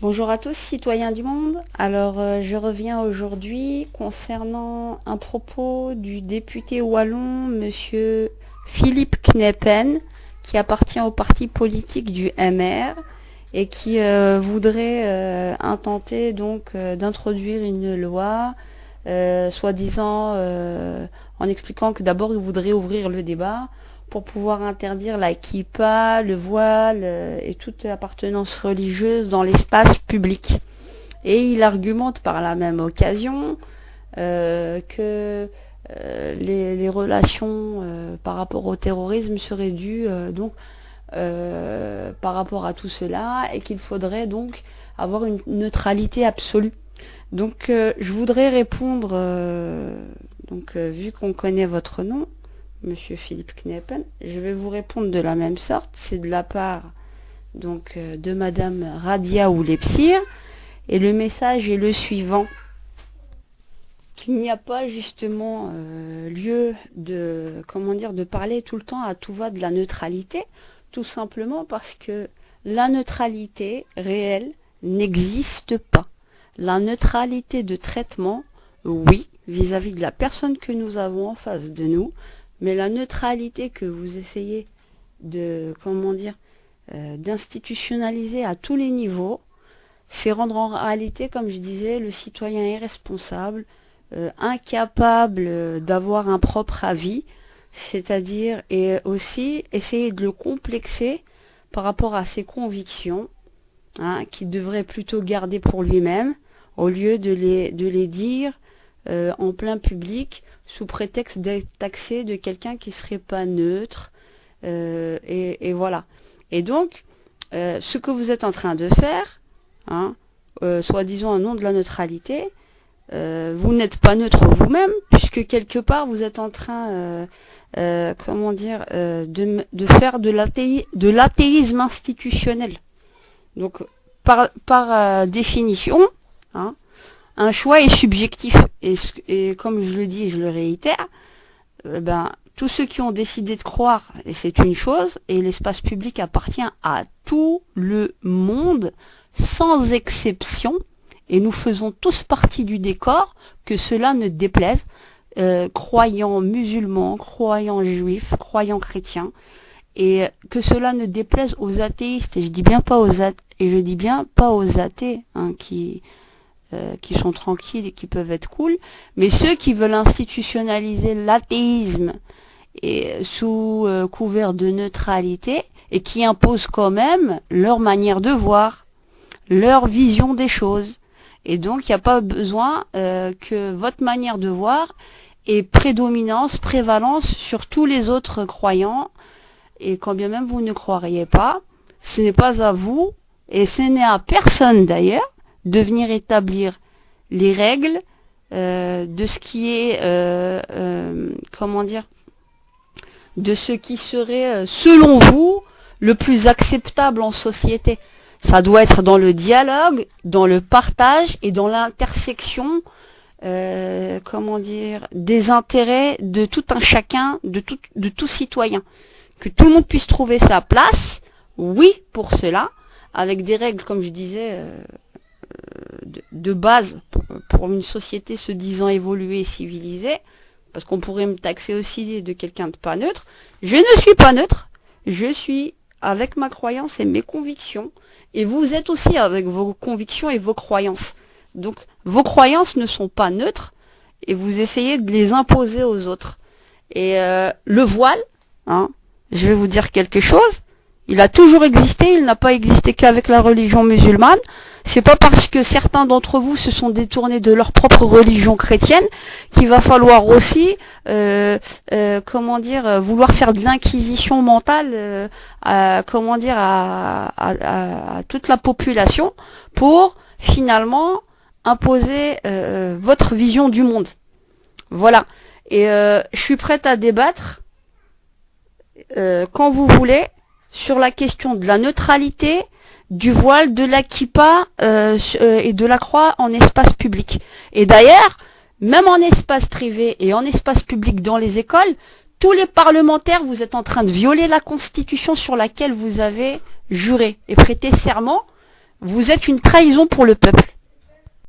Bonjour à tous, citoyens du monde. Alors, je reviens aujourd'hui concernant un propos du député wallon, monsieur Philippe Knepen, qui appartient au parti politique du MR et qui voudrait intenter donc d'introduire une loi, soi-disant en expliquant que d'abord il voudrait ouvrir le débat pour pouvoir interdire la kippa, le voile et toute appartenance religieuse dans l'espace public. Et il argumente par la même occasion que les relations par rapport au terrorisme seraient dues par rapport à tout cela et qu'il faudrait donc avoir une neutralité absolue. Donc je voudrais répondre, vu qu'on connaît votre nom, Monsieur Philippe Knepen, je vais vous répondre de la même sorte. C'est de la part de Madame Radia Oulepsir. Et le message est le suivant. Qu'il n'y a pas justement lieu de parler tout le temps à tout va de la neutralité, tout simplement parce que la neutralité réelle n'existe pas. La neutralité de traitement, oui, vis-à-vis de la personne que nous avons en face de nous, mais la neutralité que vous essayez d'institutionnaliser à tous les niveaux, c'est rendre en réalité, comme je disais, le citoyen irresponsable, incapable d'avoir un propre avis, c'est-à-dire et aussi essayer de le complexer par rapport à ses convictions, qu'il devrait plutôt garder pour lui-même, au lieu de les dire en plein public sous prétexte d'être taxé de quelqu'un qui serait pas neutre, et voilà. Et donc, ce que vous êtes en train de faire, soi-disant au nom de la neutralité, vous n'êtes pas neutre vous-même, puisque quelque part vous êtes en train, de faire de l'athéisme institutionnel. Donc, par définition, un choix est subjectif. Et comme je le dis et je le réitère, tous ceux qui ont décidé de croire, et c'est une chose, et l'espace public appartient à tout le monde, sans exception, et nous faisons tous partie du décor, que cela ne déplaise, croyants musulmans, croyants juifs, croyants chrétiens, et que cela ne déplaise aux athéistes, et je dis bien pas aux athées, qui sont tranquilles et qui peuvent être cool, mais ceux qui veulent institutionnaliser l'athéisme et sous couvert de neutralité et qui imposent quand même leur manière de voir, leur vision des choses. Et donc il n'y a pas besoin que votre manière de voir ait prévalence sur tous les autres croyants, et quand bien même vous ne croiriez pas, ce n'est pas à vous, et ce n'est à personne d'ailleurs, de venir établir les règles de ce qui est, de ce qui serait, selon vous, le plus acceptable en société. Ça doit être dans le dialogue, dans le partage et dans l'intersection, des intérêts de tout un chacun, de tout citoyen. Que tout le monde puisse trouver sa place, oui, pour cela, avec des règles, comme je disais, de base pour une société se disant évoluée et civilisée, parce qu'on pourrait me taxer aussi de quelqu'un de pas neutre. Je ne suis pas neutre, je suis avec ma croyance et mes convictions, et vous êtes aussi avec vos convictions et vos croyances. Donc vos croyances ne sont pas neutres, et vous essayez de les imposer aux autres. Et le voile, je vais vous dire quelque chose, il a toujours existé, il n'a pas existé qu'avec la religion musulmane. C'est pas parce que certains d'entre vous se sont détournés de leur propre religion chrétienne qu'il va falloir aussi, vouloir faire de l'inquisition mentale, à toute la population pour finalement imposer votre vision du monde. Voilà. Et je suis prête à débattre quand vous voulez sur la question de la neutralité, du voile, de la kippa et de la croix en espace public. Et d'ailleurs, même en espace privé et en espace public dans les écoles, tous les parlementaires, vous êtes en train de violer la Constitution sur laquelle vous avez juré et prêté serment Vous êtes une trahison pour le peuple.